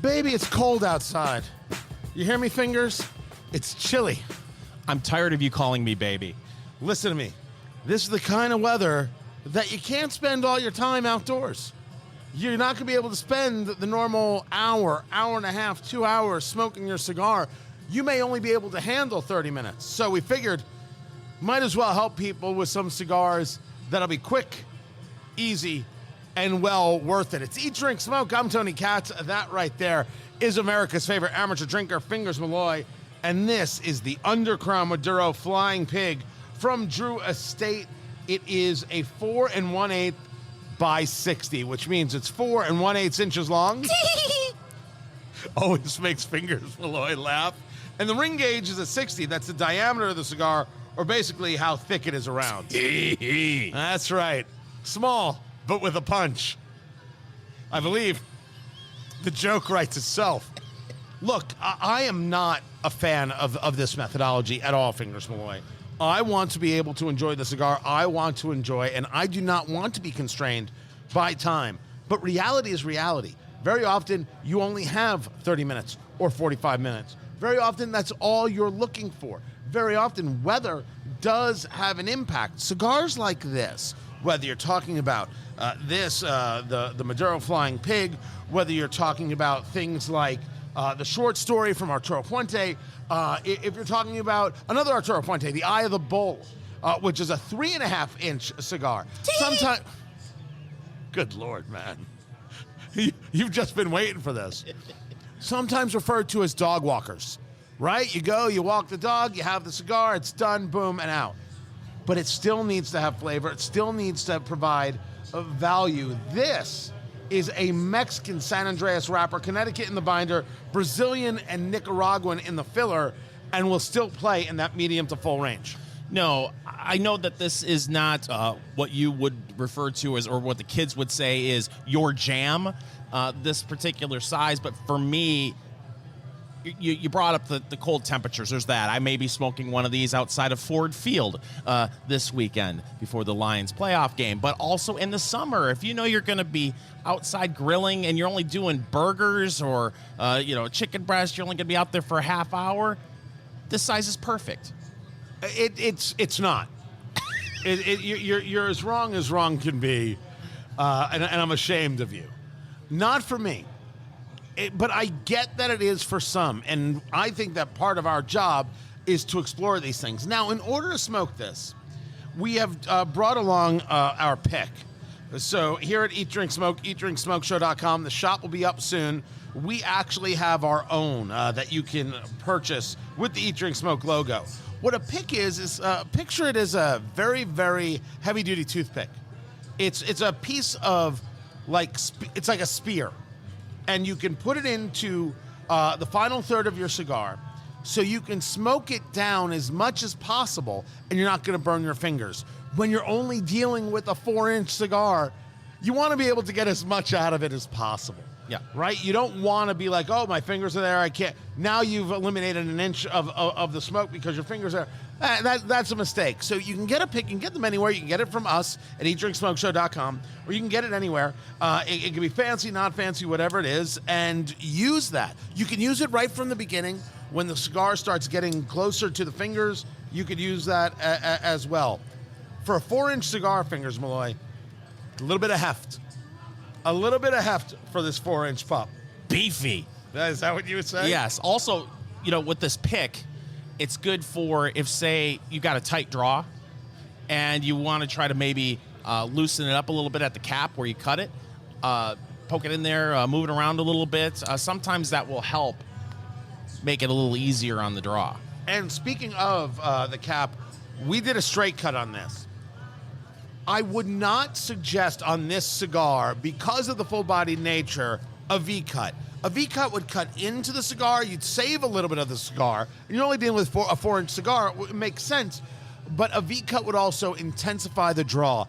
Baby, it's cold outside. You hear me, fingers? It's chilly. I'm tired of you calling me baby. Listen to me. This is the kind of weather that you can't spend all your time outdoors. You're not going to be able to spend the normal hour and a half, 2 hours smoking your cigar. You may only be able to handle 30 minutes. So we figured might as well help people with some cigars that'll be quick, easy, and well worth it. It's Eat, Drink, Smoke. I'm Tony Katz. That right there is America's favorite amateur drinker, Fingers Malloy. And this is the Undercrown Maduro Flying Pig from Drew Estate. It is a 4 1/8 by 60, which means it's 4 1/8 inches long. Always makes Fingers Malloy laugh. And the ring gauge is a 60. That's the diameter of the cigar, or basically how thick it is around. That's right. Small, but with a punch. I believe the joke writes itself. Look, I am not a fan of this methodology at all, Fingers Malloy. I want to be able to enjoy the cigar I want to enjoy, and I do not want to be constrained by time. But reality is reality. Very often, you only have 30 minutes or 45 minutes. Very often, that's all you're looking for. Very often, weather does have an impact. Cigars like this, whether you're talking about the Maduro Flying Pig, whether you're talking about things like the short story from Arturo Fuente, if you're talking about another Arturo Fuente, the Eye of the Bull, which is a 3.5-inch cigar. Sometimes, good Lord, man. You've just been waiting for this. Sometimes referred to as dog walkers, right? You go, you walk the dog, you have the cigar, it's done, boom, and out. But it still needs to have flavor. It still needs to provide value. This is a Mexican San Andrés wrapper, Connecticut in the binder, Brazilian and Nicaraguan in the filler, and will still play in that medium to full range. No, I know that this is not what you would refer to as, or what the kids would say is your jam, this particular size. But for me, you brought up the cold temperatures. There's that. I may be smoking one of these outside of Ford Field this weekend before the Lions playoff game. But also in the summer, if you know you're going to be outside grilling and you're only doing burgers or chicken breast, you're only going to be out there for a half hour, this size is perfect. It's not. You're as wrong can be, and I'm ashamed of you. Not for me. But I get that it is for some, and I think that part of our job is to explore these things. Now, in order to smoke this, we have brought along our pick. So here at Eat, Drink, Smoke, eatdrinksmokeshow.com, the shop will be up soon. We actually have our own that you can purchase with the Eat, Drink, Smoke logo. What a pick is picture it as a very, very heavy-duty toothpick. It's a piece of, it's like a spear. And you can put it into the final third of your cigar so you can smoke it down as much as possible and you're not going to burn your fingers. When you're only dealing with a 4-inch cigar, you want to be able to get as much out of it as possible. Yeah. Right? You don't want to be like, oh, my fingers are there, I can't. Now you've eliminated an inch of the smoke because your fingers are. That's a mistake. So you can get a pick, you can get them anywhere. You can get it from us at eatdrinksmokeshow.com, or you can get it anywhere. It can be fancy, not fancy, whatever it is, and use that. You can use it right from the beginning. When the cigar starts getting closer to the fingers, you could use that as well. For a 4-inch cigar, Fingers Malloy, a little bit of heft. A little bit of heft for this 4-inch pup. Beefy. Is that what you would say? Yes. Also, with this pick, it's good for if, say, you got a tight draw and you want to try to maybe loosen it up a little bit at the cap where you cut it, poke it in there, move it around a little bit. Sometimes that will help make it a little easier on the draw. And speaking of the cap, we did a straight cut on this. I would not suggest on this cigar, because of the full-bodied nature, a V-cut. A V-cut would cut into the cigar. You'd save a little bit of the cigar. And you're only dealing with a 4-inch cigar. It makes sense. But a V-cut would also intensify the draw.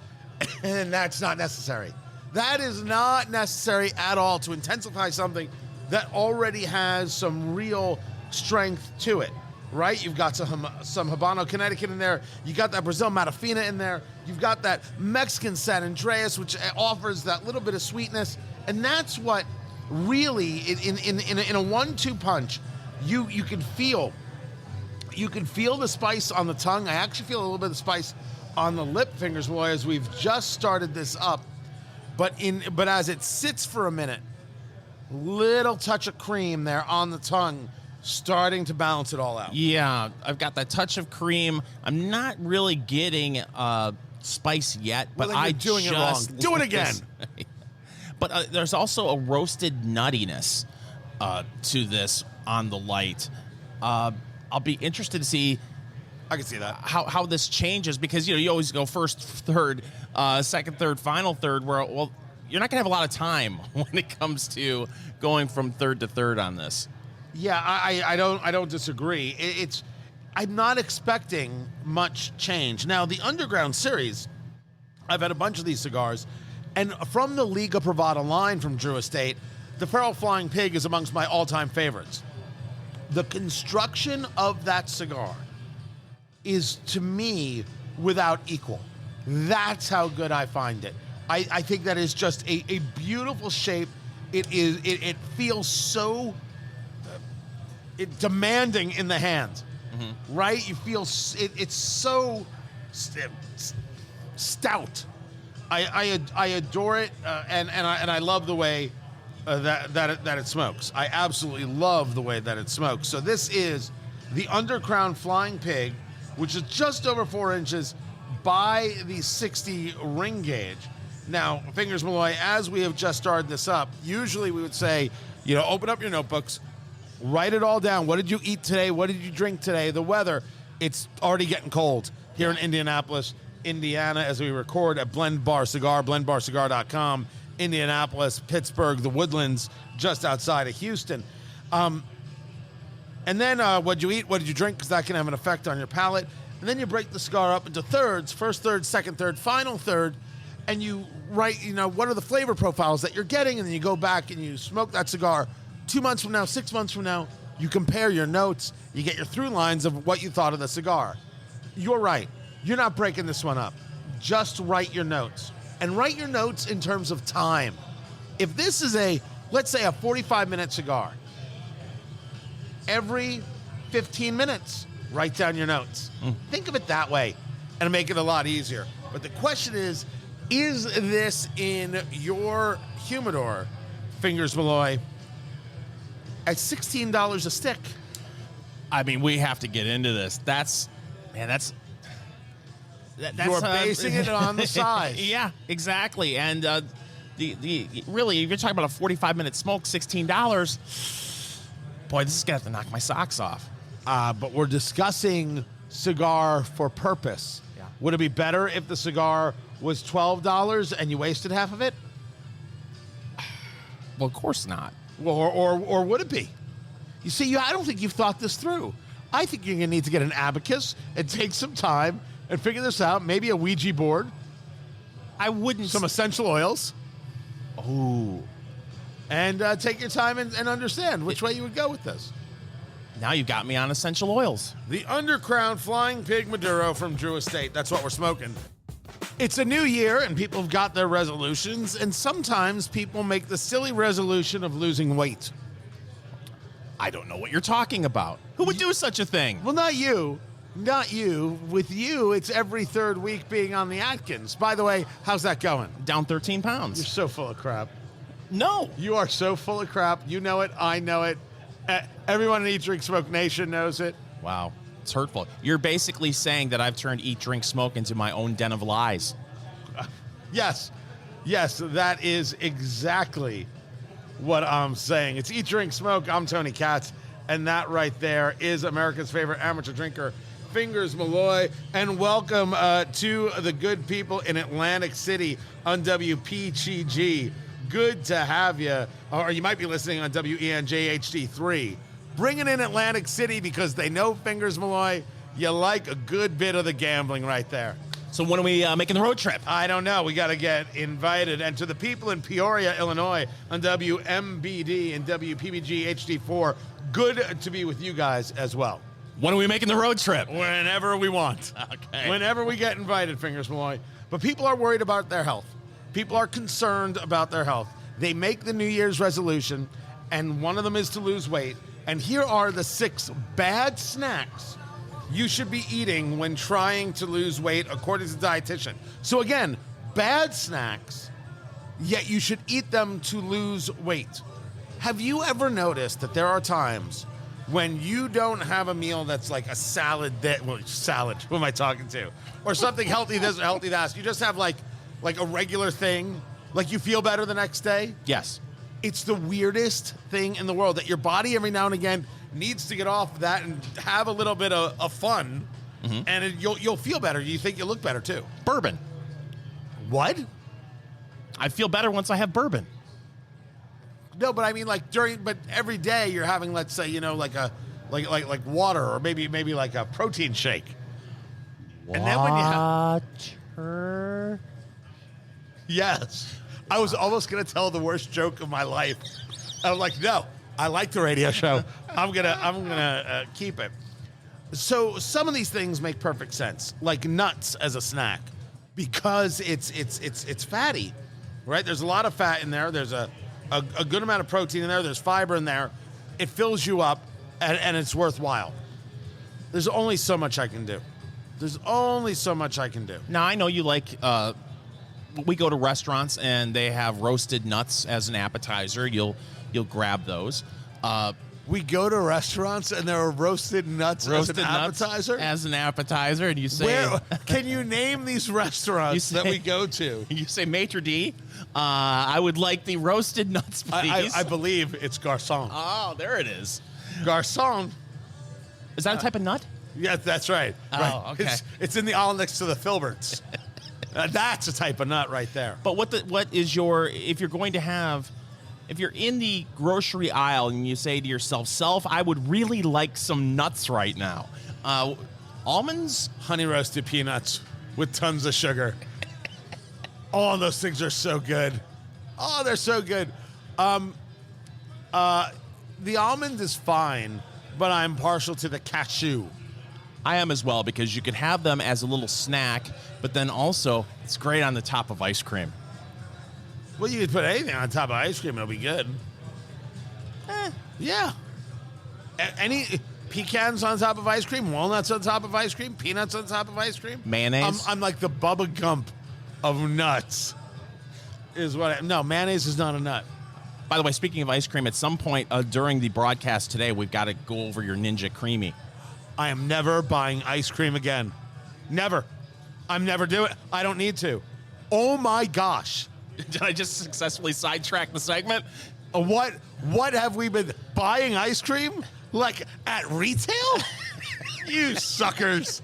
And that's not necessary. That is not necessary at all to intensify something that already has some real strength to it. Right? You've got some Habano, Connecticut in there. You got that Brazil Matafina in there. You've got that Mexican San Andrés, which offers that little bit of sweetness. And that's what really in a 1-2 punch, you can feel the spice on the tongue. I actually feel a little bit of spice on the lip, Fingers Malloy, as we've just started this up. But as it sits for a minute, little touch of cream there on the tongue, starting to balance it all out. Yeah, I've got that touch of cream. I'm not really getting spice yet, but I doing it wrong. Do it again. But there's also a roasted nuttiness to this on the light. I'll be interested to see. I can see that. How this changes, because you always go first, third, second, third, final third. Where you're not gonna have a lot of time when it comes to going from third to third on this. Yeah, I don't disagree. I'm not expecting much change. Now, the Underground series, I've had a bunch of these cigars, and from the Liga Privada line from Drew Estate, the Feral Flying Pig is amongst my all-time favorites. The construction of that cigar is, to me, without equal. That's how good I find it. I think that is just a beautiful shape. It feels so demanding in the hand, right? You feel it's so stout. I adore it, and I love the way that it smokes. I absolutely love the way that it smokes. So this is the Undercrown Flying Pig, which is just over 4 inches by the 60 ring gauge. Now, Fingers Malloy, as we have just started this up, usually we would say, open up your notebooks, write it all down. What did you eat today? What did you drink today? The weather. It's already getting cold here in Indianapolis, Indiana, as we record at Blend Bar Cigar, blendbarcigar.com, Indianapolis, Pittsburgh, the Woodlands, just outside of Houston. And then what did you eat? What did you drink? Because that can have an effect on your palate. And then you break the cigar up into thirds, first third, second third, final third, and you write, what are the flavor profiles that you're getting, and then you go back and you smoke that cigar 2 months from now, 6 months from now. You compare your notes, you get your through lines of what you thought of the cigar. You're right. You're not breaking this one up. Just write your notes. And write your notes in terms of time. If this is let's say a 45-minute cigar, every 15 minutes, write down your notes. Think of it that way, and it'll make it a lot easier. But the question is this in your humidor, Fingers Malloy, at $16 a stick? I mean, we have to get into this. That's you're basing it on the size. Yeah, exactly. And really, if you're talking about a 45-minute smoke, $16. Boy, this is gonna have to knock my socks off. But we're discussing cigar for purpose. Yeah. Would it be better if the cigar was $12 and you wasted half of it? Well, of course not. Well, or would it be? You see, I don't think you've thought this through. I think you're gonna need to get an abacus and take some time and figure this out. Maybe a Ouija board. I wouldn't. Some essential oils. Oh. And take your time and understand which way you would go with this. Now you got me on essential oils. The Undercrown Flying Pig Maduro from Drew Estate. That's what we're smoking. It's a new year, and people have got their resolutions, and sometimes people make the silly resolution of losing weight. I don't know what you're talking about. Who would do such a thing? Well, not you. Not you. With you, it's every third week being on the Atkins. By the way, how's that going? Down 13 pounds. You're so full of crap. No. You are so full of crap. You know it. I know it. Everyone in Eat, Drink, Smoke Nation knows it. Wow. It's hurtful. You're basically saying that I've turned Eat, Drink, Smoke into my own den of lies. Yes. Yes, that is exactly what I'm saying. It's Eat, Drink, Smoke. I'm Tony Katz, and that right there is America's favorite amateur drinker, Fingers Malloy. And welcome to the good people in Atlantic City on WPGG. Good to have you. Or you might be listening on WENJ HD3. Bringing in Atlantic City because they know, Fingers Malloy, you like a good bit of the gambling right there. So when are we making the road trip? I don't know. We got to get invited. And to the people in Peoria, Illinois, on WMBD and WPBG HD4, good to be with you guys as well. When are we making the road trip? Whenever we want. Okay. Whenever we get invited, Fingers Malloy. But people are worried about their health. People are concerned about their health. They make the New Year's resolution, and one of them is to lose weight. And here are the 6 bad snacks you should be eating when trying to lose weight, according to the dietitian. So again, bad snacks, yet you should eat them to lose weight. Have you ever noticed that there are times when you don't have a meal that's like a salad, salad, who am I talking to? Or something healthy this or healthy that. You just have like a regular thing, like you feel better the next day? Yes. It's the weirdest thing in the world that your body every now and again needs to get off of that and have a little bit of fun, and you'll feel better. You think you look better too. Bourbon. What? I feel better once I have bourbon. No, but I mean like but every day you're having, let's say, like water or maybe like a protein shake. And then when you Water. Yes. I was almost going to tell the worst joke of my life. I was like, no, I like the radio show. I'm gonna keep it. So some of these things make perfect sense, like nuts as a snack, because it's fatty, right? There's a lot of fat in there. There's a good amount of protein in there. There's fiber in there. It fills you up, and it's worthwhile. There's only so much I can do. Now, I know you like, we go to restaurants and they have roasted nuts as an appetizer. You'll grab those. We go to restaurants and there are roasted nuts as an appetizer? As an appetizer, and you say... Where, can you name these restaurants that we go to? You say, maitre d', I would like the roasted nuts, please. I believe it's garçon. Oh, there it is. Garçon. Is that a type of nut? Yeah, that's right. Oh, right. okay. It's in the aisle next to the filberts. That's a type of nut right there. But what is if you're going to have... If you're in the grocery aisle and you say to yourself, I would really like some nuts right now. Almonds? Honey roasted peanuts with tons of sugar. Oh, those things are so good. Oh, they're so good. The almond is fine, but I'm partial to the cashew. I am as well, because you could have them as a little snack, but then also it's great on the top of ice cream. Well, you could put anything on top of ice cream, it'll be good. Yeah. Any pecans on top of ice cream, walnuts on top of ice cream, peanuts on top of ice cream. Mayonnaise? I'm like the Bubba Gump of nuts. No, mayonnaise is not a nut. By the way, speaking of ice cream, at some point during the broadcast today, we've got to go over your Ninja Creamy. I am never buying ice cream again. Never. I'm never doing it. I don't need to. Oh my gosh. Did I just successfully sidetrack the segment? What have we been buying ice cream? Like at retail? You suckers.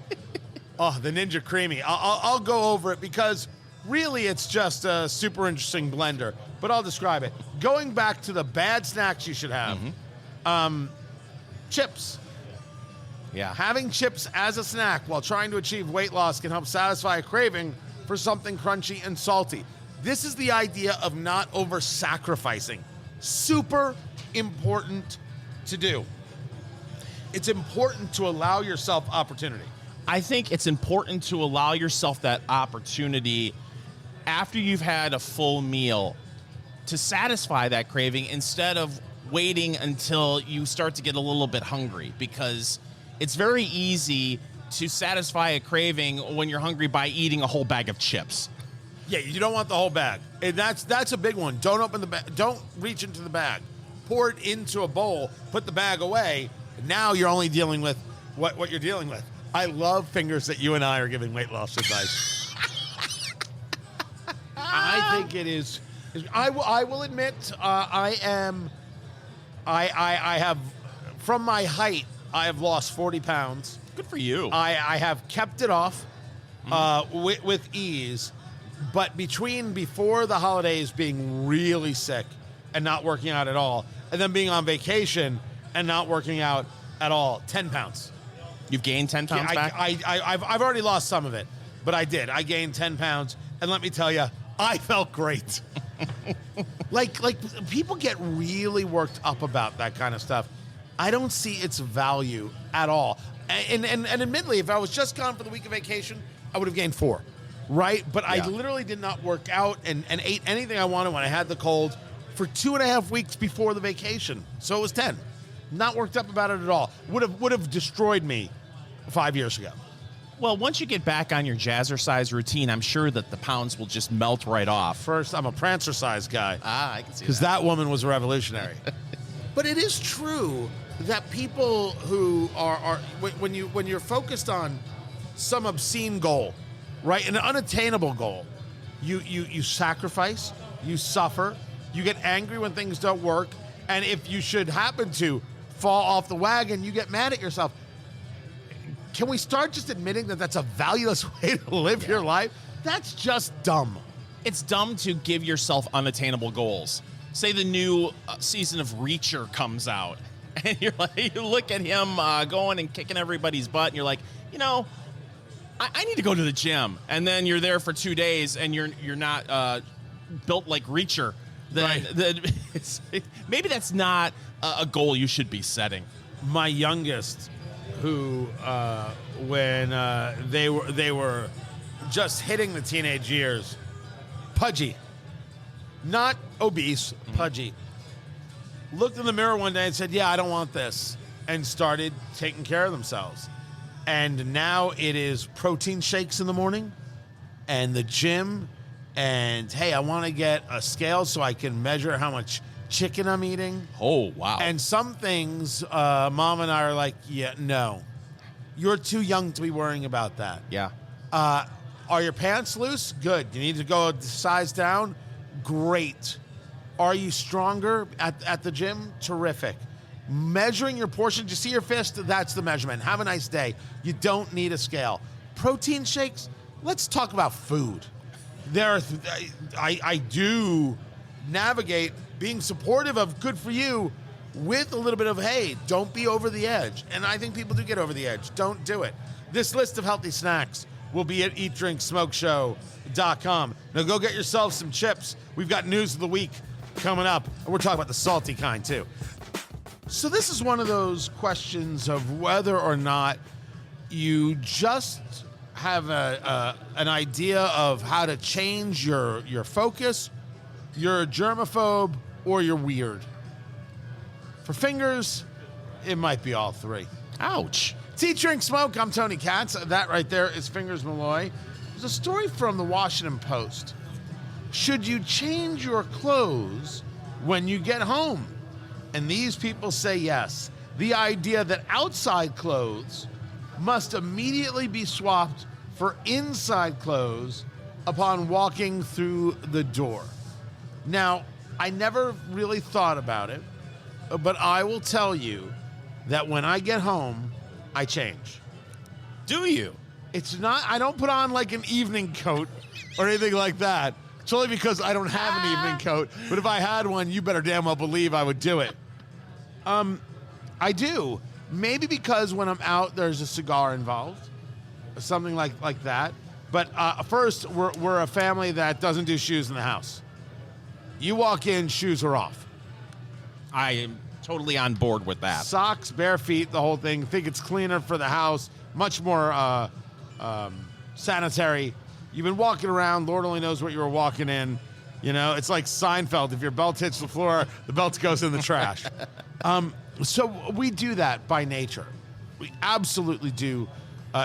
Oh, the Ninja Creamy. I'll go over it because really it's just a super interesting blender. But I'll describe it. Going back to the bad snacks you should have. Chips. Yeah. Having chips as a snack while trying to achieve weight loss can help satisfy a craving for something crunchy and salty. This is the idea of not over-sacrificing. Super important to do. It's important to allow yourself opportunity. I think it's important to allow yourself that opportunity after you've had a full meal to satisfy that craving instead of waiting until you start to get a little bit hungry, because it's very easy to satisfy a craving when you're hungry by eating a whole bag of chips. Yeah, you don't want the whole bag. And that's a big one. Don't open the bag. Don't reach into the bag. Pour it into a bowl. Put the bag away. Now you're only dealing with what you're dealing with. I love fingers that you and I are giving weight loss advice. I think it is. I will admit, I have, from my height, I have lost 40 pounds. Good for you. I have kept it off with ease. But before the holidays being really sick and not working out at all, and then being on vacation and not working out at all, 10 pounds. You've gained 10 pounds back? I've already lost some of it, but I did. I gained 10 pounds, and let me tell you, I felt great. like people get really worked up about that kind of stuff. I don't see its value at all. And admittedly, if I was just gone for the week of vacation, I would have gained 4. Right? But yeah. I literally did not work out and ate anything I wanted when I had the cold for 2.5 weeks before the vacation. So it was 10. Not worked up about it at all. Would have destroyed me 5 years ago. Well, once you get back on your jazzercise routine, I'm sure that the pounds will just melt right off. First, I'm a prancer-size guy. I can see that. Because that woman was revolutionary. But it is true that people who are when you're focused on some obscene goal, right, an unattainable goal, you sacrifice, you suffer, you get angry when things don't work, and if you should happen to fall off the wagon, you get mad at yourself. Can we start just admitting that that's a valueless way to live your life? That's just dumb. It's dumb to give yourself unattainable goals. Say the new season of Reacher comes out, and you look at him going and kicking everybody's butt, and you're like, I need to go to the gym. And then you're there for 2 days, and you're not built like Reacher. Maybe that's not a goal you should be setting. My youngest, who when they were just hitting the teenage years, pudgy, not obese, pudgy, looked in the mirror one day and said, "Yeah, I don't want this," and started taking care of themselves. And now it is protein shakes in the morning, and the gym, and hey, I want to get a scale so I can measure how much chicken I'm eating. Oh, wow. And some things, Mom and I are like, yeah, no. You're too young to be worrying about that. Yeah. Are your pants loose? Good. You need to go a size down? Great. Are you stronger at the gym? Terrific. Measuring your portion, did you see your fist? That's the measurement. Have a nice day. You don't need a scale. Protein shakes, let's talk about food. I do navigate being supportive of good for you with a little bit of, hey, don't be over the edge. And I think people do get over the edge. Don't do it. This list of healthy snacks will be at eatdrinksmokeshow.com. Now go get yourself some chips. We've got news of the week coming up. And we're talking about the salty kind too. So this is one of those questions of whether or not you just have an idea of how to change your focus, you're a germaphobe, or you're weird. For fingers, it might be all three. Ouch. It's Eat, Drink, Smoke. I'm Tony Katz. That right there is Fingers Malloy. There's a story from the Washington Post. Should you change your clothes when you get home? And these people say yes. The idea that outside clothes must immediately be swapped for inside clothes upon walking through the door. Now, I never really thought about it, but I will tell you that when I get home, I change. Do you? It's not, I don't put on like an evening coat or anything like that. It's only because I don't have an evening coat. But if I had one, you better damn well believe I would do it. I do. Maybe because when I'm out, there's a cigar involved. Something like that. But first, we're a family that doesn't do shoes in the house. You walk in, shoes are off. I am totally on board with that. Socks, bare feet, the whole thing. Think it's cleaner for the house, much more sanitary. You've been walking around, Lord only knows what you were walking in. You know, it's like Seinfeld. If your belt hits the floor, the belt goes in the trash. So we do that by nature. We absolutely do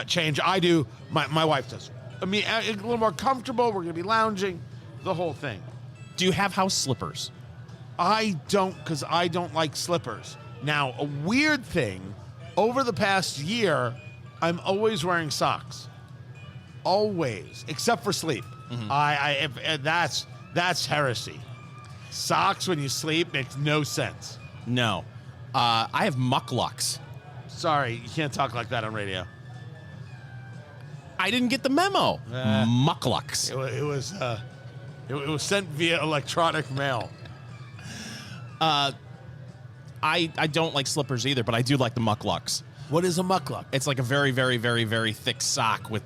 change. I do. My wife does. I mean, a little more comfortable. We're going to be lounging, the whole thing. Do you have house slippers? I don't, because I don't like slippers. Now, a weird thing, over the past year, I'm always wearing socks. Always, except for sleep. Mm-hmm. That's heresy. Socks when you sleep makes no sense. No. I have mucklucks. Sorry, you can't talk like that on radio. I didn't get the memo. Mucklucks. It was sent via electronic mail. I don't like slippers either, but I do like the mucklucks. What is a muckluck? It's like a very, very, very, very thick sock with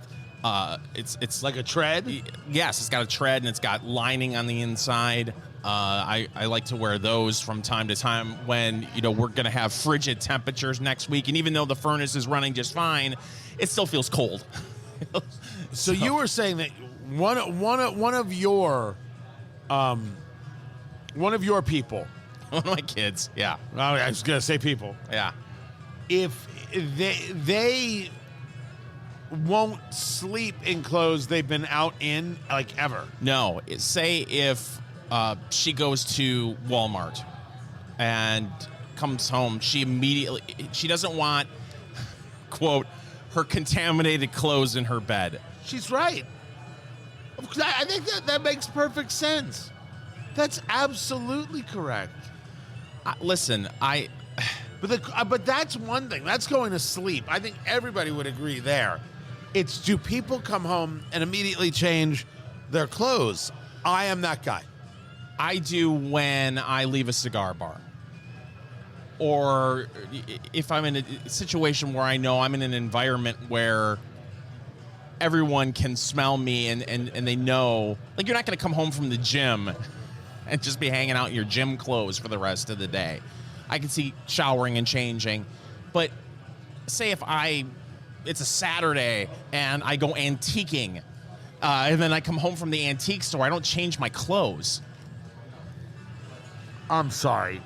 it's like a tread? Yes, it's got a tread and it's got lining on the inside. I like to wear those from time to time when, we're going to have frigid temperatures next week. And even though the furnace is running just fine, it still feels cold. So you were saying that one of your one of your people, One of my kids. Yeah. oh, I was going to say people, Yeah. if they won't sleep in clothes they've been out in, like, ever. No. Say if she goes to Walmart and comes home, she doesn't want, quote, her contaminated clothes in her bed. She's right. I think that makes perfect sense. That's absolutely correct. Listen, But that's one thing. That's going to sleep. I think everybody would agree there. It's, do people come home and immediately change their clothes? I am that guy. I do when I leave a cigar bar. Or if I'm in a situation where I know I'm in an environment where everyone can smell me and they know, like, you're not going to come home from the gym and just be hanging out in your gym clothes for the rest of the day. I can see showering and changing. But say if it's a Saturday and I go antiquing, and then I come home from the antique store, I don't change my clothes. I'm sorry.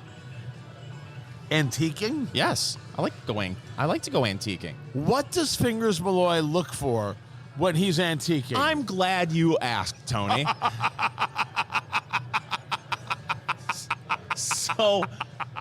Antiquing? Yes, I like to go antiquing. What does Fingers Malloy look for when he's antiquing? I'm glad you asked, Tony. So,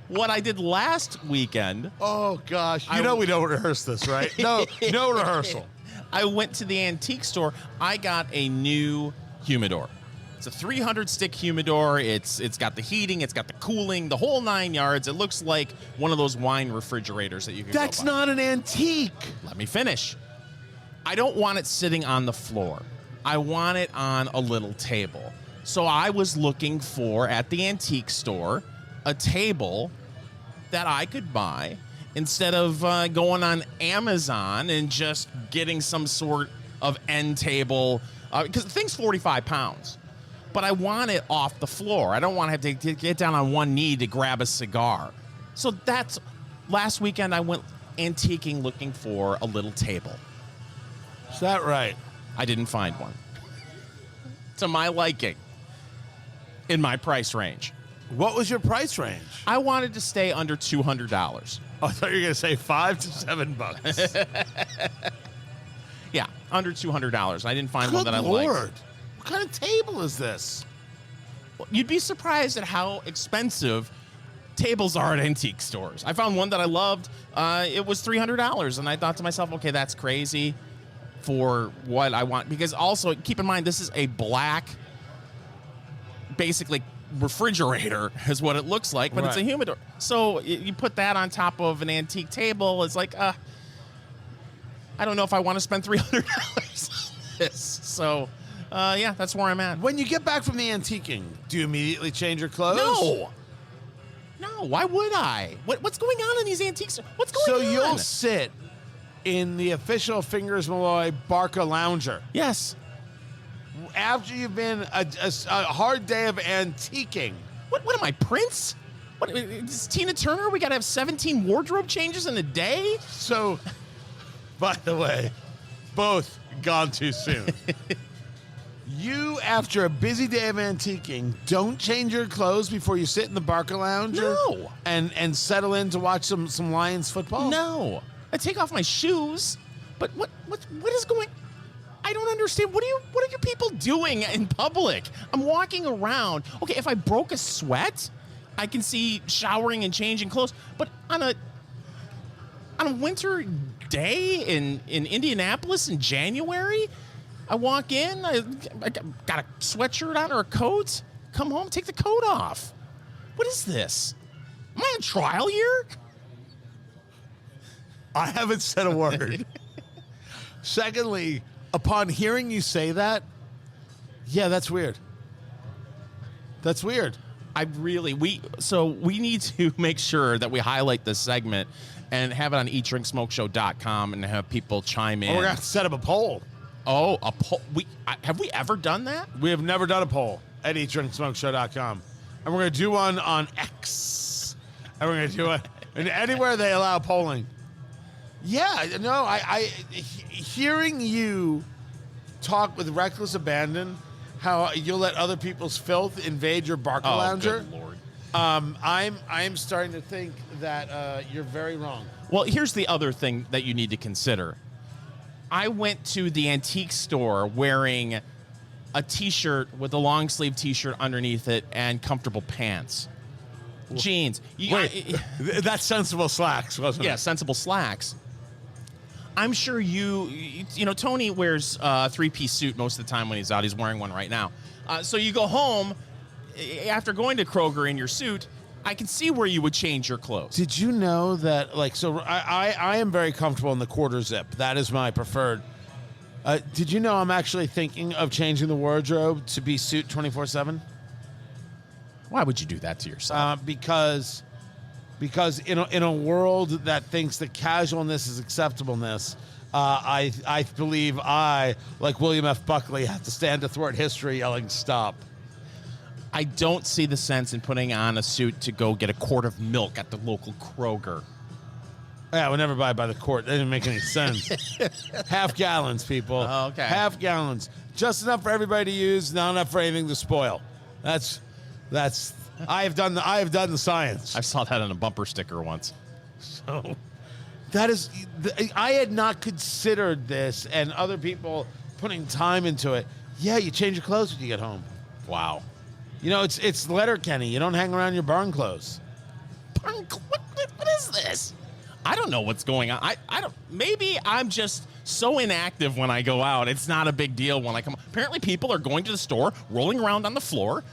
what I did last weekend... Oh, gosh. We don't rehearse this, right? No rehearsal. I went to the antique store. I got a new humidor. It's a 300-stick humidor. It's got the heating. It's got the cooling, the whole 9 yards. It looks like one of those wine refrigerators that you can That's go buy. not an antique. Let me finish. I don't want it sitting on the floor. I want it on a little table. So I was looking for, at the antique store, a table that I could buy instead of going on Amazon and just getting some sort of end table. Because the thing's 45 pounds. But I want it off the floor. I don't want to have to get down on one knee to grab a cigar. So last weekend I went antiquing looking for a little table. Is that right? I didn't find one. To my liking. In my price range. What was your price range? I wanted to stay under $200. Oh, I thought you were going to say $5 to $7. Yeah, under $200. I didn't find Good one that I Lord. liked. What kind of table is this? You'd be surprised at how expensive tables are at antique stores. I found one that I loved. It was $300, and I thought to myself, okay, that's crazy for what I want. Because also, keep in mind, this is a black, basically, refrigerator is what it looks like, but It's a humidor. So you put that on top of an antique table. It's like, I don't know if I want to spend $300 on this. So... yeah, that's where I'm at. When you get back from the antiquing, do you immediately change your clothes? No, why would I? What's going on in these antiques? What's going on? So you'll sit in the official Fingers Malloy Barca Lounger. Yes. After you've been a hard day of antiquing. What am I, Prince? What is Tina Turner? We got to have 17 wardrobe changes in a day? So, by the way, both gone too soon. You, after a busy day of antiquing, don't change your clothes before you sit in the Barca Lounger? No. And settle in to watch some Lions football? No. I take off my shoes. But what is going... I don't understand. What are you people doing in public? I'm walking around. Okay, if I broke a sweat, I can see showering and changing clothes. But on a winter day in Indianapolis in January... I walk in, I got a sweatshirt on or a coat, come home, take the coat off. What is this? Am I on trial here? I haven't said a word. Secondly, upon hearing you say that, yeah, that's weird. That's weird. We need to make sure that we highlight this segment and have it on eatdrinksmokeshow.com and have people chime in. We're going to have to set up a poll. Oh, a poll. Have we ever done that? We have never done a poll at eatdrinksmokeshow.com. And we're going to do one on X. And we're going to do it anywhere they allow polling. Yeah, no, I hearing you talk with reckless abandon how you'll let other people's filth invade your Barker Lounger. Good Lord. I'm starting to think that you're very wrong. Well, here's the other thing that you need to consider. I went to the antique store wearing a T-shirt with a long sleeve T-shirt underneath it and comfortable pants. Jeans. That's sensible slacks, wasn't it? Yeah, sensible slacks. I'm sure you know, Tony wears a three-piece suit most of the time when he's out. He's wearing one right now. So you go home after going to Kroger in your suit. I can see where you would change your clothes. Did you know that, like, so I am very comfortable in the quarter zip. That is my preferred. Did you know I'm actually thinking of changing the wardrobe to be suit 24/7? Why would you do that to yourself? Because in a world that thinks that casualness is acceptableness, I believe I, like William F. Buckley, have to stand to thwart history yelling stop. I don't see the sense in putting on a suit to go get a quart of milk at the local Kroger. Yeah, I would never buy it by the quart. That didn't make any sense. Half gallons, people. Oh, okay. Half gallons. Just enough for everybody to use, not enough for anything to spoil. That's I have done the science. I saw that on a bumper sticker once. So that is, I had not considered this, and other people putting time into it. Yeah, you change your clothes when you get home. Wow. You know, it's Letterkenny. You don't hang around your barn clothes. What is this? I don't know what's going on. I don't. Maybe I'm just so inactive when I go out. It's not a big deal when I come. Apparently, people are going to the store, rolling around on the floor,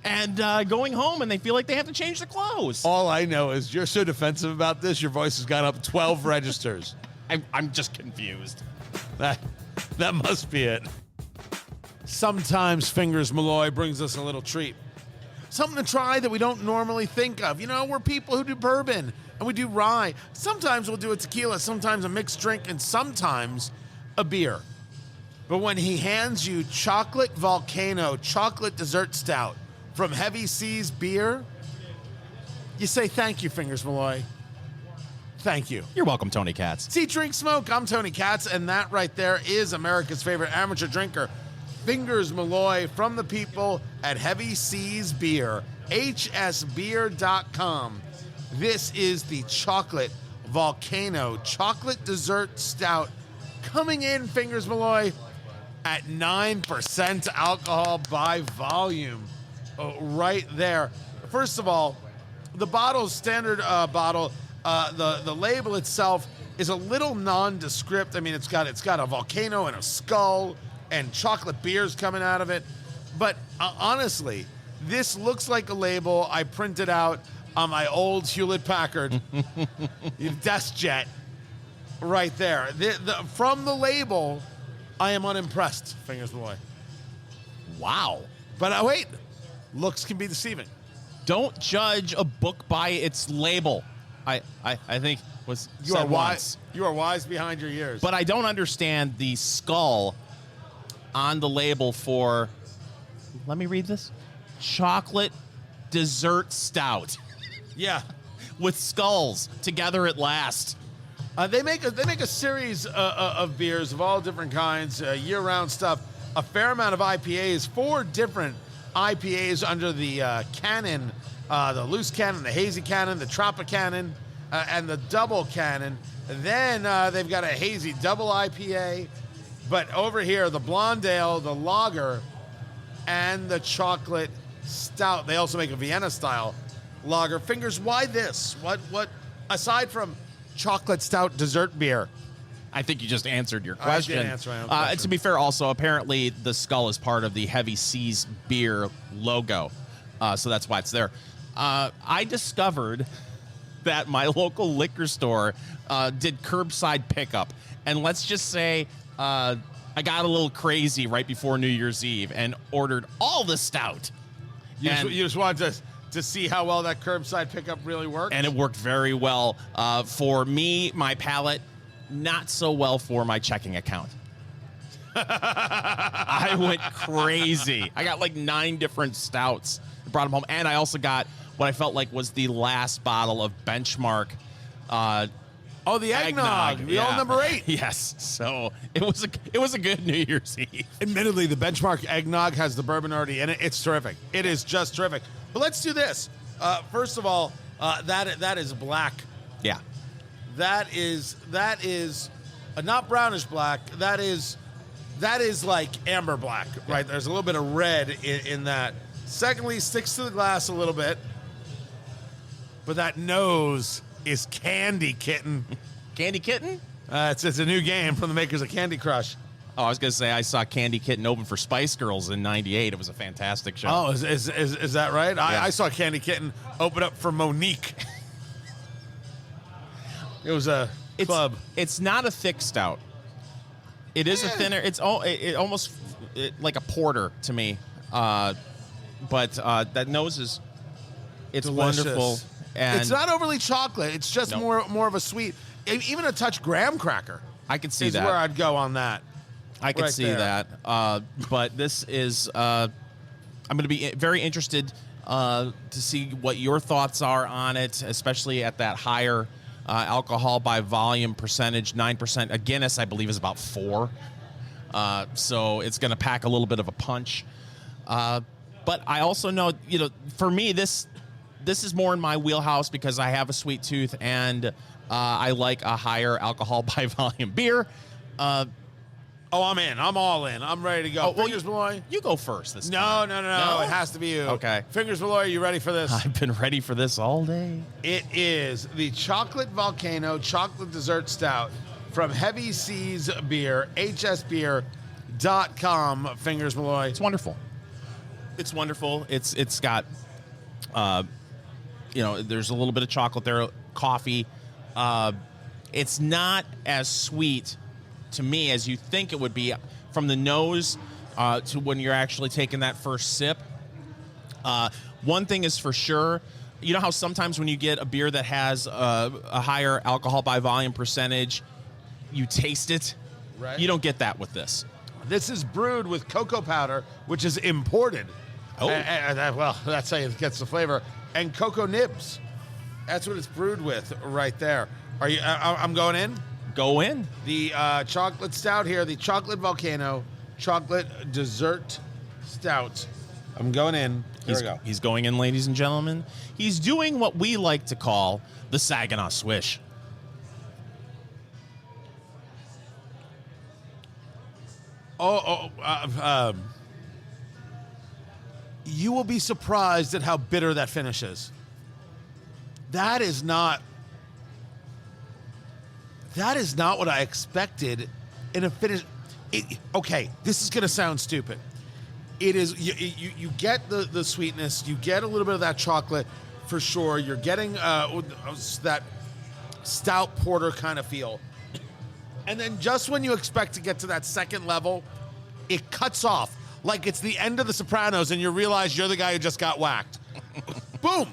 and going home, and they feel like they have to change their clothes. All I know is you're so defensive about this, your voice has gone up 12 registers. I'm just confused. That must be it. Sometimes Fingers Malloy brings us a little treat. Something to try that we don't normally think of. You know, we're people who do bourbon and we do rye. Sometimes we'll do a tequila, sometimes a mixed drink, and sometimes a beer. But when he hands you Chocolate Volcano Chocolate Dessert Stout from Heavy Seas Beer, you say, thank you, Fingers Malloy. Thank you. You're welcome, Tony Katz. See, Drink Smoke. I'm Tony Katz, and that right there is America's favorite amateur drinker, Fingers Malloy, from the people at Heavy Seas Beer, hsbeer.com. This is the Chocolate Volcano Chocolate Dessert Stout, coming in, Fingers Malloy, at 9% alcohol by volume. Right there. First of all, the bottle's standard bottle. The label itself is a little nondescript. I mean, it's got a volcano and a skull and chocolate beers coming out of it. But honestly, this looks like a label I printed out on my old Hewlett-Packard desk jet right there. From the label, I am unimpressed, Fingers Malloy. Wow. But wait, looks can be deceiving. Don't judge a book by its label. I think was said once. You are wise behind your years. But I don't understand the skull on the label for, let me read this, chocolate dessert stout. Yeah. With skulls together at last. They make a series of beers of all different kinds, year-round stuff. A fair amount of IPAs, 4 different IPAs under the Cannon, the loose cannon, the hazy cannon, the Tropicannon, and the double cannon. Then they've got a hazy double IPA. But over here, the blonde ale, the lager, and the chocolate stout. They also make a Vienna-style lager. Fingers, why this? What? Aside from chocolate stout dessert beer. I think you just answered your question. I did answer my own question. To be fair, also, apparently the skull is part of the Heavy Seas Beer logo. So that's why it's there. I discovered that my local liquor store did curbside pickup. And let's just say I got a little crazy right before New Year's Eve and ordered all the stout. You just wanted to see how well that curbside pickup really worked? And it worked very well for me, my palate, not so well for my checking account. I went crazy. I got like 9 different stouts. Brought them home. And I also got what I felt like was the last bottle of Benchmark Oh, the eggnog. The old number 8. Yes. So it was a good New Year's Eve. Admittedly, the benchmark eggnog has the bourbon already in it. It's terrific. It is just terrific. But let's do this. First of all, that is black. Yeah. That is not brownish black. That is like amber black, right? There's a little bit of red in that. Secondly, sticks to the glass a little bit. But that nose is Candy Kitten. Candy Kitten? It's a new game from the makers of Candy Crush. Oh, I was going to say I saw Candy Kitten open for Spice Girls in '98. It was a fantastic show. Oh, is that right? Yeah. I saw Candy Kitten open up for Monique. It was a club. It's not a thick stout. It is a thinner. It's almost like a porter to me. But that nose is delicious. Wonderful. And it's not overly chocolate. It's just more of a sweet, even a touch graham cracker. I could see is that. Where I'd go on that. I could see that. But this is, I'm going to be very interested to see what your thoughts are on it, especially at that higher alcohol by volume percentage, 9%. A Guinness, I believe, is about 4. So it's going to pack a little bit of a punch. But I also know, for me, this is more in my wheelhouse because I have a sweet tooth and I like a higher alcohol by volume beer. I'm in. I'm all in. I'm ready to go. Fingers Malloy? You go first this No. time. No. It has to be you. Okay. Fingers Malloy, are you ready for this? I've been ready for this all day. It is the Chocolate Volcano Chocolate Dessert Stout from Heavy Seas Beer, hsbeer.com. Fingers Malloy. It's wonderful. It's wonderful. It's got, there's a little bit of chocolate there, coffee. It's not as sweet to me as you think it would be from the nose to when you're actually taking that first sip. One thing is for sure, you know how sometimes when you get a beer that has a higher alcohol by volume percentage, you taste it? Right. You don't get that with this. This is brewed with cocoa powder, which is imported. Oh. Well, that's how it gets the flavor. And cocoa nibs. That's what it's brewed with right there. Are you? I'm going in. Go in. The chocolate stout here, the Chocolate Volcano Chocolate Dessert Stout. I'm going in. Here we go. He's going in, ladies and gentlemen. He's doing what we like to call the Saginaw Swish. You will be surprised at how bitter that finishes. That is not what I expected in a finish. Okay, this is going to sound stupid. It is, you get the sweetness, you get a little bit of that chocolate for sure. You're getting that stout porter kind of feel. And then just when you expect to get to that second level, it cuts off like it's the end of The Sopranos and you realize you're the guy who just got whacked. Boom!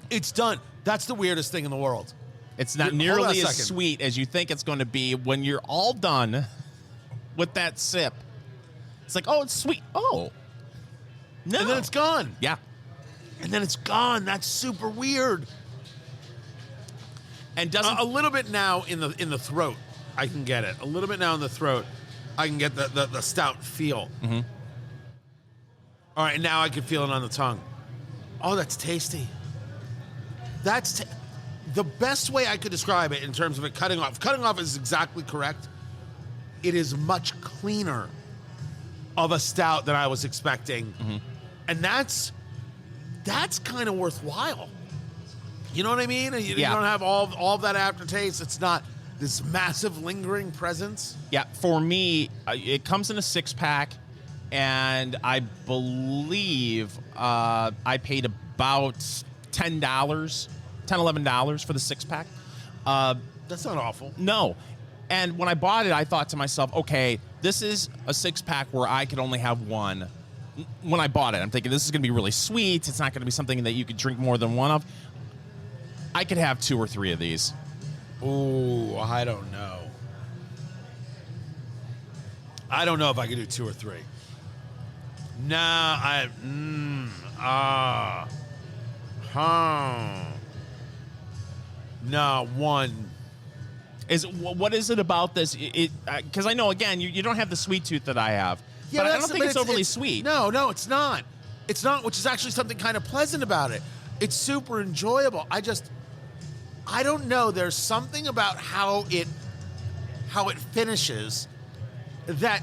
It's done. That's the weirdest thing in the world. It's not nearly as sweet as you think it's going to be when you're all done with that sip. It's like, oh, it's sweet. Oh. No. And then it's gone. Yeah. And then it's gone. That's super weird. And doesn't a little bit now in the throat, I can get it. A little bit now in the throat, I can get the stout feel. Mm-hmm. All right, now I can feel it on the tongue. Oh, that's tasty. The best way I could describe it in terms of it cutting off. Cutting off is exactly correct. It is much cleaner of a stout than I was expecting. Mm-hmm. And that's kind of worthwhile. You know what I mean? You don't have all of that aftertaste. It's not this massive lingering presence. Yeah, for me, it comes in a 6-pack, and I believe I paid about $10, $11 for the 6-pack. That's not awful. No. And when I bought it, I thought to myself, okay, this is a 6-pack where I could only have one. When I bought it, I'm thinking this is going to be really sweet. It's not going to be something that you could drink more than one of. I could have 2 or 3 of these. Ooh, I don't know. I don't know if I could do 2 or 3. Nah, No, 1. What is it about this? Because I know, again, you don't have the sweet tooth that I have. Yeah, but I don't think it's overly sweet. No, it's not. It's not, which is actually something kind of pleasant about it. It's super enjoyable. I don't know. There's something about how it finishes that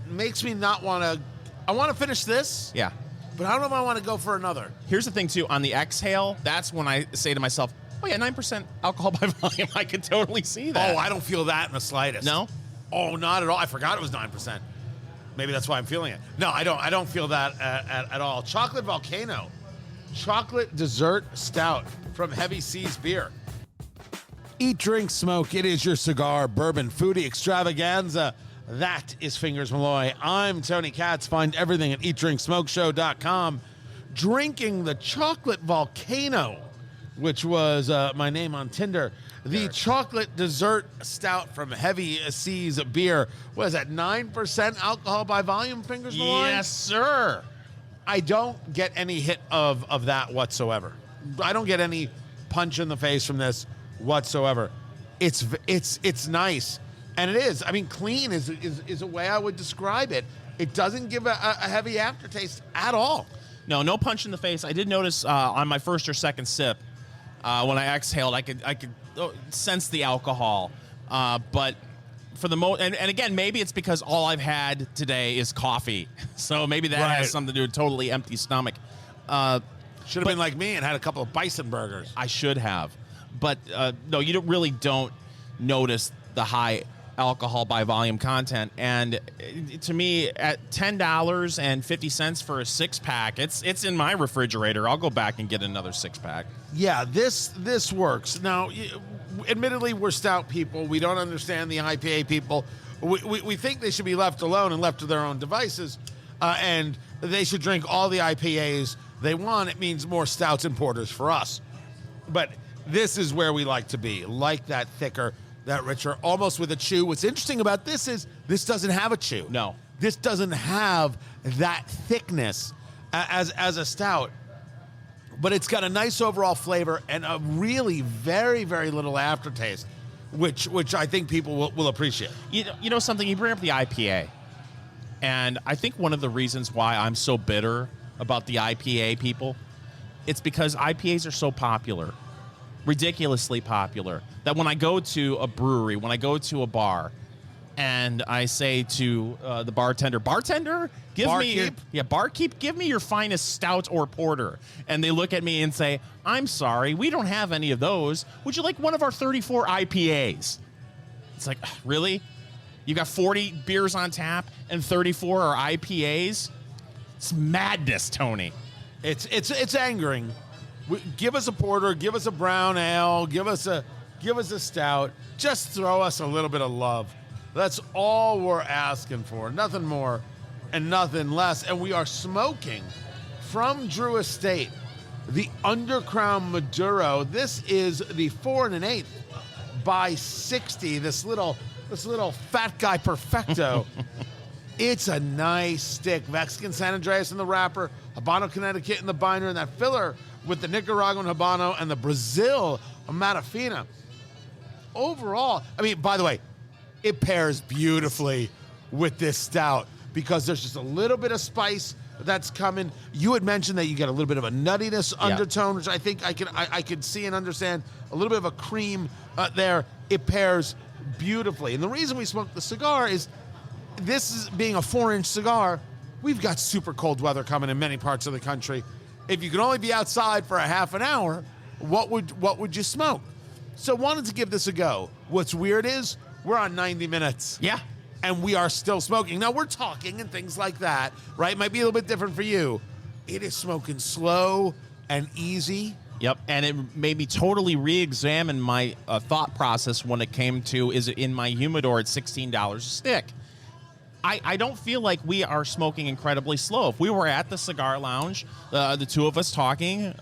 makes me not want to. I want to finish this. Yeah. But I don't know if I want to go for another. Here's the thing, too. On the exhale, that's when I say to myself, oh, yeah, 9% alcohol by volume. I can totally see that. Oh, I don't feel that in the slightest. No? Oh, not at all. I forgot it was 9%. Maybe that's why I'm feeling it. No, I don't. I don't feel that at all. Chocolate Volcano. Chocolate dessert stout from Heavy Seas Beer. Eat, drink, smoke. It is your cigar, bourbon, foodie extravaganza. That is Fingers Malloy. I'm Tony Katz. Find everything at eatdrinksmokeshow.com. Drinking the Chocolate Volcano, which was my name on Tinder. The chocolate dessert stout from Heavy Seas Beer. What is that, 9% alcohol by volume, Fingers Malloy? Yes, sir. I don't get any hit of that whatsoever. I don't get any punch in the face from this whatsoever. It's nice. And it is. I mean, clean is a way I would describe it. It doesn't give a heavy aftertaste at all. No punch in the face. I did notice on my first or second sip, when I exhaled, I could sense the alcohol. But for the most, and again, maybe it's because all I've had today is coffee. So maybe that has something to do with totally empty stomach. Should have been like me and had a couple of bison burgers. I should have. But no, you really don't notice the high alcohol by volume content. And to me, at $10.50 for a 6-pack, it's in my refrigerator. I'll go back and get another 6-pack. Yeah, this works. Now, admittedly, we're stout people. We don't understand the IPA people. We think they should be left alone and left to their own devices, and they should drink all the IPAs they want. It means more stouts and porters for us. But this is where we like to be, like that thicker, that richer, almost with a chew. What's interesting about this is this doesn't have a chew. No. This doesn't have that thickness as a stout. But it's got a nice overall flavor and a really very, very little aftertaste, which I think people will appreciate. You know something? You bring up the IPA. And I think one of the reasons why I'm so bitter about the IPA people, it's because IPAs are so popular. Ridiculously popular, that when I go to a brewery, when I go to a bar, and I say to the bartender, barkeep, give me your finest stout or porter. And they look at me and say, I'm sorry, we don't have any of those. Would you like one of our 34 IPAs? It's like, really? You got 40 beers on tap and 34 are IPAs? It's madness, Tony. It's angering. Give us a porter, give us a brown ale, give us a stout. Just throw us a little bit of love. That's all we're asking for. Nothing more and nothing less. And we are smoking from Drew Estate, the Undercrown Maduro. This is the 4 1/8 by 60. This little fat guy perfecto. It's a nice stick. Mexican San Andrés in the wrapper, Habano, Connecticut in the binder, and that filler with the Nicaraguan Habano and the Brazil Matafina. Overall, I mean, by the way, it pairs beautifully with this stout because there's just a little bit of spice that's coming. You had mentioned that you get a little bit of a nuttiness undertone, which I think I could see and understand. A little bit of a cream there. It pairs beautifully. And the reason we smoke the cigar is this is being a 4-inch cigar. We've got super cold weather coming in many parts of the country. If you could only be outside for a half an hour, what would you smoke? So wanted to give this a go. What's weird is we're on 90 minutes. Yeah. And we are still smoking. Now we're talking and things like that, right? Might be a little bit different for you. It is smoking slow and easy. Yep, and it made me totally re-examine my thought process when it came to, is it in my humidor at $16 a stick? I don't feel like we are smoking incredibly slow. If we were at the cigar lounge, the two of us talking,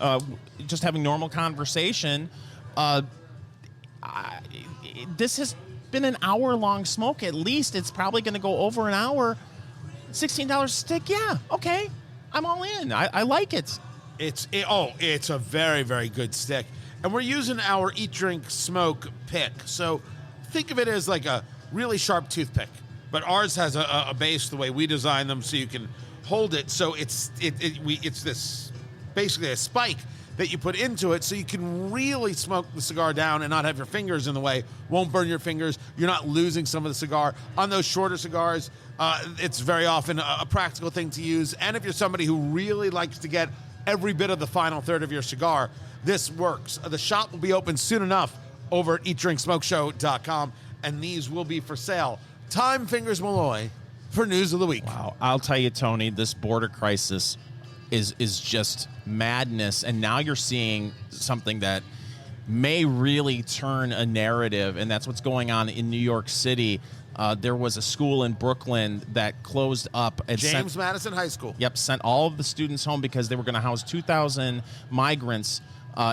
just having normal conversation, this has been an hour-long smoke at least. It's probably going to go over an hour. $16 a stick, yeah, okay. I'm all in. I like it. It's a very, very good stick. And we're using our Eat, Drink, Smoke pick. So think of it as like a really sharp toothpick. But ours has a base the way we design them so you can hold it. So it's this basically a spike that you put into it so you can really smoke the cigar down and not have your fingers in the way. Won't burn your fingers. You're not losing some of the cigar. On those shorter cigars, it's very often a practical thing to use. And if you're somebody who really likes to get every bit of the final third of your cigar, this works. The shop will be open soon enough over at eatdrinksmokeshow.com, and these will be for sale. Time Fingers Malloy for News of the Week. Wow. I'll tell you, Tony, this border crisis is just madness. And now you're seeing something that may really turn a narrative, and that's what's going on in New York City. There was a school in Brooklyn that closed up. And James Madison High School. Yep, sent all of the students home because they were going to house 2,000 migrants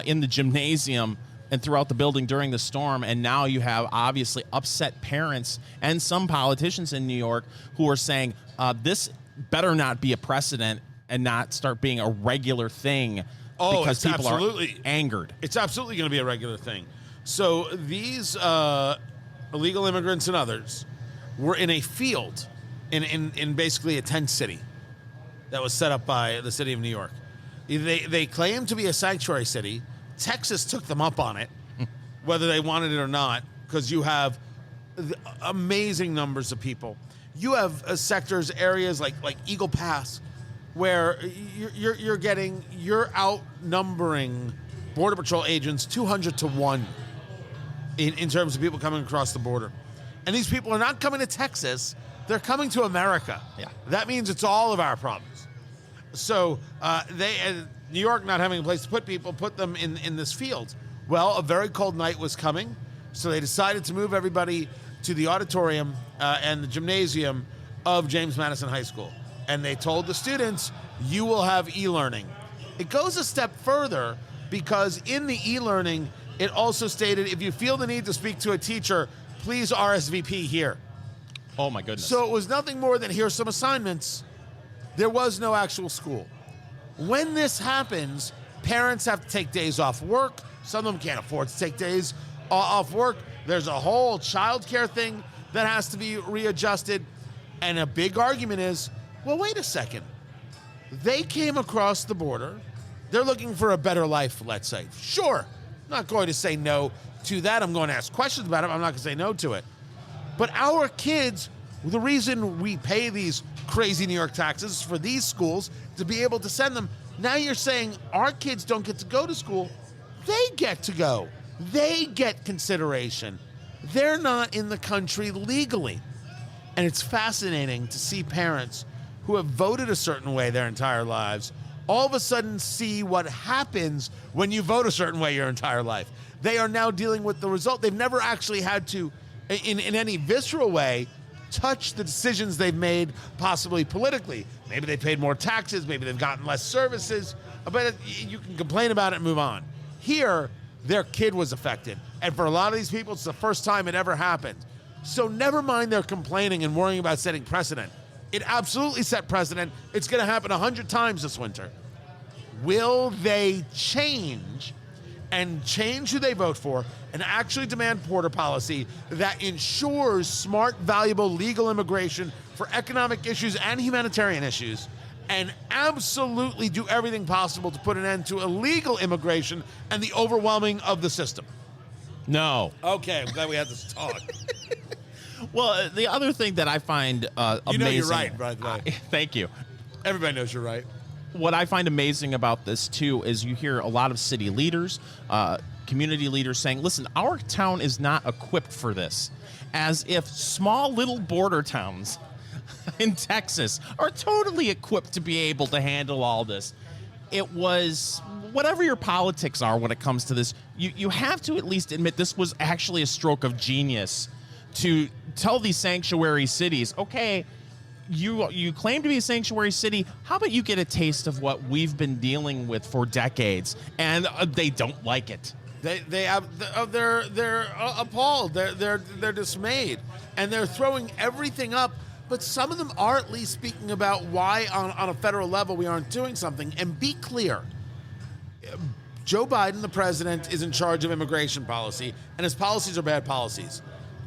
in the gymnasium and throughout the building during the storm. And now you have obviously upset parents and some politicians in New York who are saying this better not be a precedent and not start being a regular thing because people are angered. It's absolutely going to be a regular thing. So these illegal immigrants and others were in a field in basically a tent city that was set up by the city of New York. They claim to be a sanctuary city. Texas took them up on it, whether they wanted it or not, because you have amazing numbers of people. You have sectors, areas like Eagle Pass, where you're outnumbering Border Patrol agents 200 to 1 in terms of people coming across the border. And these people are not coming to Texas, they're coming to America. Yeah. That means it's all of our problems. So New York not having a place to put people, put them in this field. Well, a very cold night was coming, so they decided to move everybody to the auditorium and the gymnasium of James Madison High School. And they told the students, you will have e-learning. It goes a step further because in the e-learning, it also stated, if you feel the need to speak to a teacher, please RSVP here. Oh, my goodness. So it was nothing more than here's some assignments. There was no actual school. When this happens, parents have to take days off work. Some of them can't afford to take days off work. There's a whole childcare thing that has to be readjusted. And a big argument is, well, wait a second. They came across the border. They're looking for a better life, let's say. Sure, I'm not going to say no to that. I'm going to ask questions about it. I'm not going to say no to it. But our kids, the reason we pay these crazy New York taxes is for these schools to be able to send them. Now you're saying our kids don't get to go to school. They get to go. They get consideration. They're not in the country legally. And it's fascinating to see parents who have voted a certain way their entire lives all of a sudden see what happens when you vote a certain way your entire life. They are now dealing with the result. They've never actually had to, in any visceral way, touch the decisions they've made, possibly politically. Maybe they paid more taxes, maybe they've gotten less services, but you can complain about it and move on. Here, their kid was affected, and for a lot of these people, it's the first time it ever happened. So never mind their complaining and worrying about setting precedent. It absolutely set precedent. It's going to happen 100 times this winter. Will they change and change who they vote for and actually demand border policy that ensures smart, valuable, legal immigration for economic issues and humanitarian issues, and absolutely do everything possible to put an end to illegal immigration and the overwhelming of the system? No. Okay, I'm glad we had this talk. Well, the other thing that I find amazing... You know you're right, by the way. Thank you. Everybody knows you're right. What I find amazing about this, too, is you hear a lot of city leaders, community leaders saying, listen, our town is not equipped for this. As if small little border towns in Texas are totally equipped to be able to handle all this. It was, whatever your politics are when it comes to this, you have to at least admit this was actually a stroke of genius to tell these sanctuary cities, okay, you claim to be a sanctuary city. How about you get a taste of what we've been dealing with for decades? And they don't like it. They're appalled. They're dismayed, and they're throwing everything up. But some of them are at least speaking about why on a federal level we aren't doing something. And be clear, Joe Biden, the president, is in charge of immigration policy, and his policies are bad policies.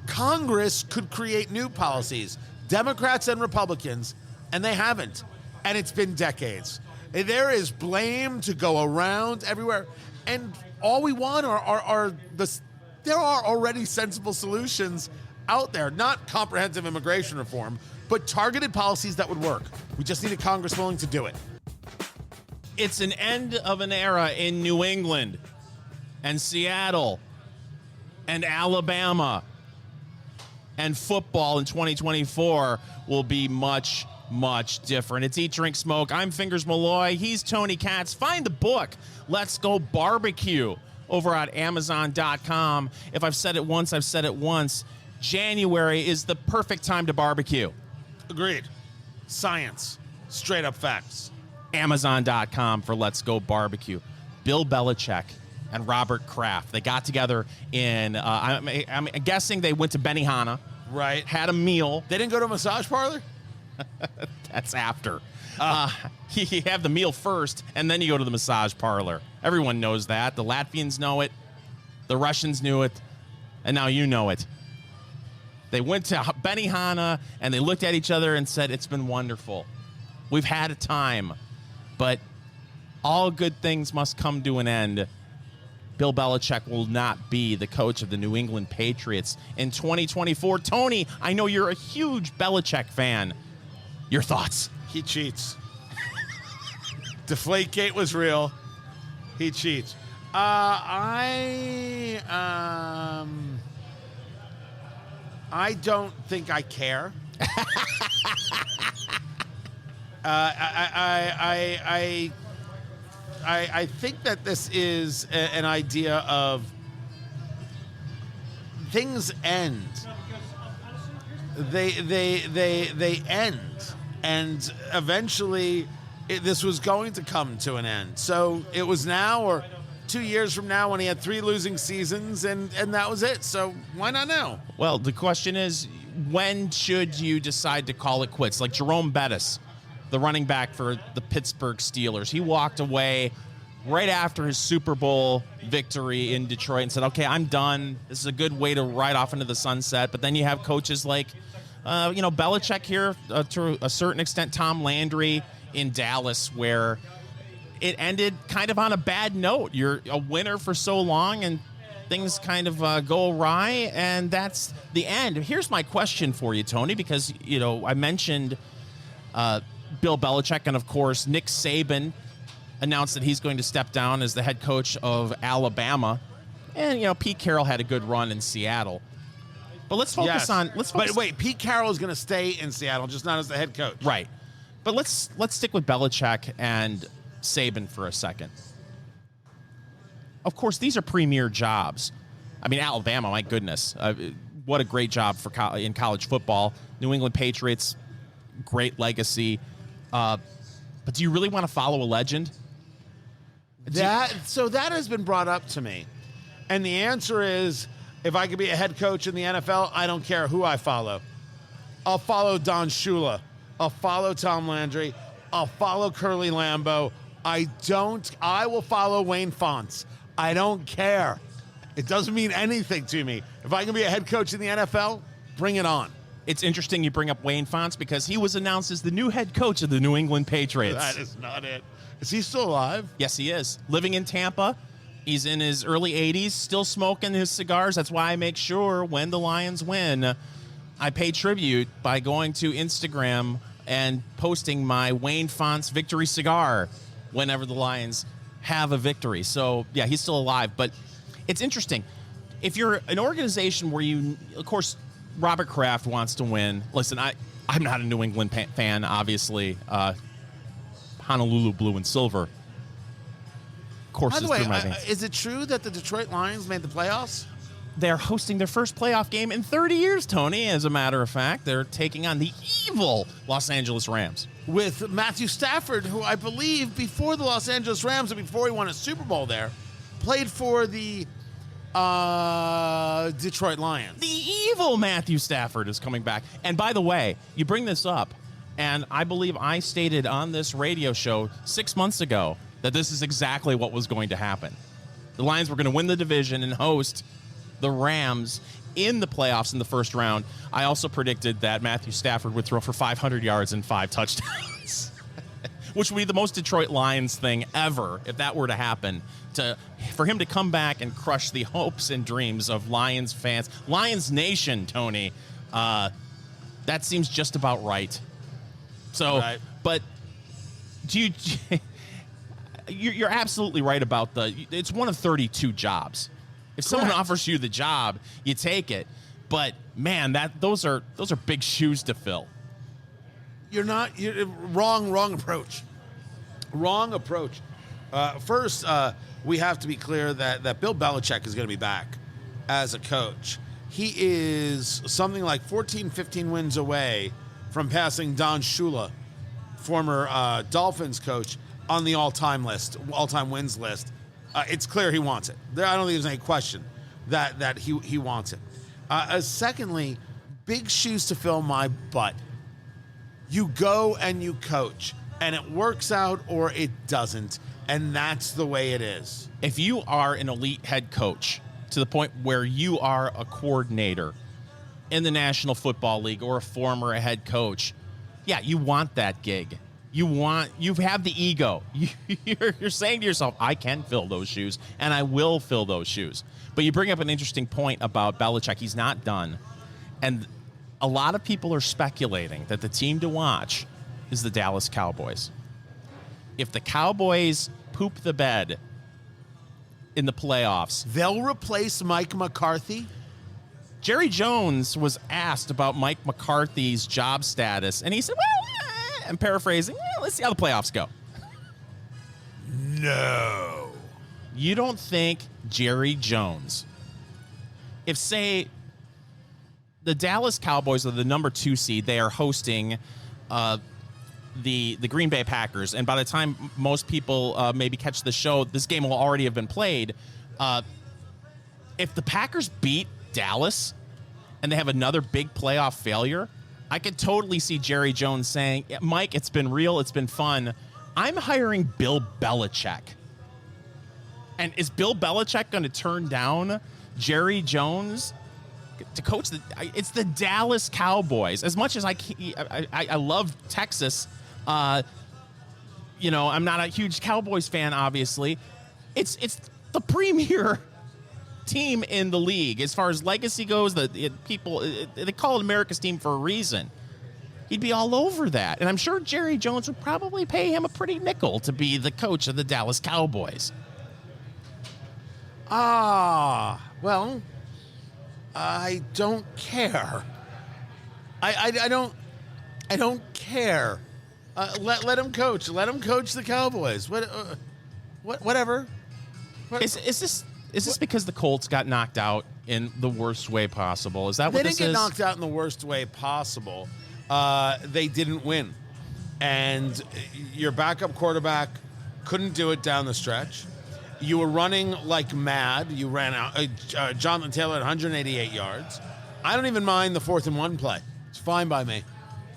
Congress could create new policies, Democrats and Republicans, and they haven't. And it's been decades. There is blame to go around everywhere. And all we want there are already sensible solutions out there, not comprehensive immigration reform, but targeted policies that would work. We just need a Congress willing to do it. It's an end of an era in New England and Seattle and Alabama. And football in 2024 will be much, much different. It's Eat, Drink, Smoke. I'm Fingers Malloy. He's Tony Katz. Find the book, Let's Go Barbecue, over at Amazon.com. If I've said it once, I've said it once. January is the perfect time to barbecue. Agreed. Science. Straight up facts. Amazon.com for Let's Go Barbecue. Bill Belichick and Robert Kraft. They got together in, I'm guessing they went to Benihana. Right. Had a meal. They didn't go to a massage parlor? That's after. You have the meal first, and then you go to the massage parlor. Everyone knows that. The Latvians know it. The Russians knew it. And now you know it. They went to Benihana, and they looked at each other and said, it's been wonderful. We've had a time. But all good things must come to an end. Bill Belichick will not be the coach of the New England Patriots in 2024. Tony, I know you're a huge Belichick fan. Your thoughts? He cheats. Deflategate was real. He cheats. I don't think I care. I think that this is an idea of things end. They end, and eventually this was going to come to an end. So it was now or 2 years from now when he had 3 losing seasons, and that was it. So why not now? Well, the question is, when should you decide to call it quits? Like Jerome Bettis, the running back for the Pittsburgh Steelers. He walked away right after his Super Bowl victory in Detroit and said, okay, I'm done. This is a good way to ride off into the sunset. But then you have coaches like, Belichick here, to a certain extent, Tom Landry in Dallas, where it ended kind of on a bad note. You're a winner for so long, and things kind of go awry, and that's the end. Here's my question for you, Tony, because, I mentioned Bill Belichick, and of course Nick Saban announced that he's going to step down as the head coach of Alabama, and Pete Carroll had a good run in Seattle. But let's focus on. But wait, Pete Carroll is going to stay in Seattle, just not as the head coach, right? But let's stick with Belichick and Saban for a second. Of course, these are premier jobs. I mean, Alabama, my goodness, what a great job in college football. New England Patriots, great legacy. But do you really want to follow a legend? That has been brought up to me. And the answer is, if I could be a head coach in the NFL, I don't care who I follow. I'll follow Don Shula. I'll follow Tom Landry. I'll follow Curly Lambeau. I will follow Wayne Fonts. I don't care. It doesn't mean anything to me. If I can be a head coach in the NFL, bring it on. It's interesting you bring up Wayne Fonts because he was announced as the new head coach of the New England Patriots. That is not it. Is he still alive? Yes, he is. Living in Tampa. He's in his early 80s, still smoking his cigars. That's why I make sure when the Lions win, I pay tribute by going to Instagram and posting my Wayne Fonts victory cigar whenever the Lions have a victory. So, yeah, he's still alive. But it's interesting. If you're an organization where of course, Robert Kraft wants to win. Listen, I'm not a New England fan, obviously. Honolulu blue and silver. Courses through my veins. Is it true that the Detroit Lions made the playoffs? They're hosting their first playoff game in 30 years, Tony, as a matter of fact. They're taking on the evil Los Angeles Rams. With Matthew Stafford, who I believe before the Los Angeles Rams and before he won a Super Bowl there, played for the Detroit Lions. The evil Matthew Stafford is coming back. And by the way, you bring this up, and I believe I stated on this radio show 6 months ago that this is exactly what was going to happen. The Lions were going to win the division and host the Rams in the playoffs in the first round. I also predicted that Matthew Stafford would throw for 500 yards and 5 touchdowns, which would be the most Detroit Lions thing ever if that were to happen, for him to come back and crush the hopes and dreams of Lions fans. Lions Nation, Tony, that seems just about right. So, right. But you're absolutely right about it's one of 32 jobs. If someone offers you the job, you take it. But man, those are big shoes to fill. You're wrong approach. Wrong approach. First, we have to be clear that Bill Belichick is going to be back as a coach. He is something like 14, 15 wins away from passing Don Shula, former Dolphins coach, on the all-time wins list. It's clear he wants it. I don't think there's any question that he wants it. Secondly, big shoes to fill my butt. You go and you coach, and it works out or it doesn't, and that's the way it is. If you are an elite head coach to the point where you are a coordinator in the National Football League or a former head coach, yeah, you want that gig. You have the ego. You're saying to yourself, I can fill those shoes, and I will fill those shoes. But you bring up an interesting point about Belichick. He's not done. And a lot of people are speculating that the team to watch is the Dallas Cowboys. If the Cowboys poop the bed in the playoffs, they'll replace Mike McCarthy? Jerry Jones was asked about Mike McCarthy's job status, and he said, well, I'm paraphrasing, let's see how the playoffs go. No. You don't think Jerry Jones, if, say, the Dallas Cowboys are the number 2 seed, they are hosting the Green Bay Packers, and by the time most people maybe catch the show, this game will already have been played. If the Packers beat Dallas and they have another big playoff failure, I could totally see Jerry Jones saying, Mike, it's been real, it's been fun. I'm hiring Bill Belichick. And is Bill Belichick going to turn down Jerry Jones to coach it's the Dallas Cowboys? As much as I love Texas, I'm not a huge Cowboys fan, obviously. It's the premier team in the league as far as legacy goes. They call it America's team for a reason. He'd be all over that, and I'm sure Jerry Jones would probably pay him a pretty nickel to be the coach of the Dallas Cowboys. Well, I don't care. I don't care. Let him coach. Let him coach the Cowboys. Whatever. Is this because the Colts got knocked out in the worst way possible? Is that what this is? They didn't get knocked out in the worst way possible. They didn't win. And your backup quarterback couldn't do it down the stretch. You were running like mad. You ran out. Jonathan Taylor at 188 yards. I don't even mind the 4th and 1 play. It's fine by me.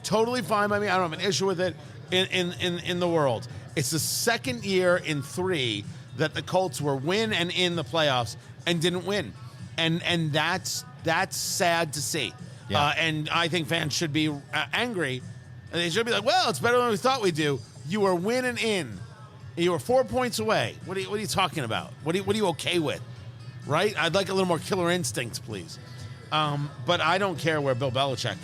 Totally fine by me. I don't have an issue with it in the world. It's the second year in 3 that the Colts were win and in the playoffs and didn't win. And that's sad to see. Yeah. And I think fans should be angry. And they should be like, well, it's better than we thought we'd do. You were winning in. You were 4 points away. What are you talking about? What are you okay with? Right? I'd like a little more killer instincts, please. But I don't care where Bill Belichick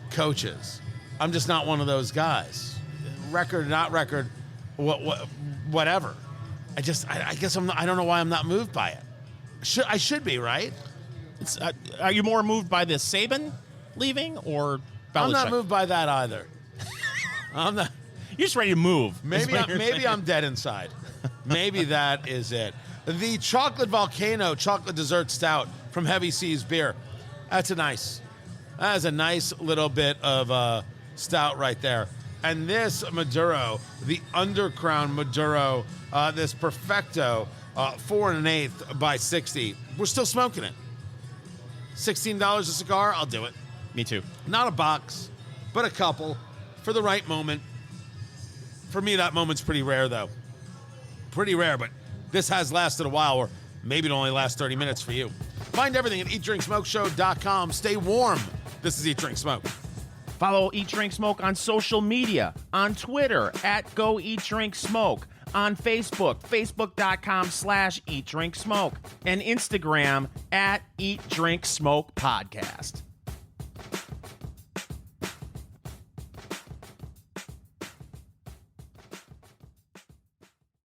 coaches. I'm just not one of those guys. Record, not record, whatever. I guess I don't know why I'm not moved by it. I should be, right? Are you more moved by the Saban leaving or Belichick? I'm not moved by that either. I'm not. You're just ready to move. Maybe I'm dead inside. Maybe that is it. The chocolate Volcano chocolate dessert stout from Heavy Seas Beer. That is a nice little bit of stout right there. And this Maduro, the Undercrown Maduro, this Perfecto, 4 1/8 by 60. We're still smoking it. $16 a cigar, I'll do it. Me too. Not a box, but a couple for the right moment. For me, that moment's pretty rare, though. Pretty rare, but this has lasted a while where maybe it'll only last 30 minutes for you. Find everything at eatdrinksmokeshow.com. Stay warm. This is Eat, Drink, Smoke. Follow Eat, Drink, Smoke on social media, on Twitter at Go Eat, Drink, Smoke, on Facebook, facebook.com/Eat, Drink, Smoke, and Instagram at Eat, Drink, Smoke Podcast.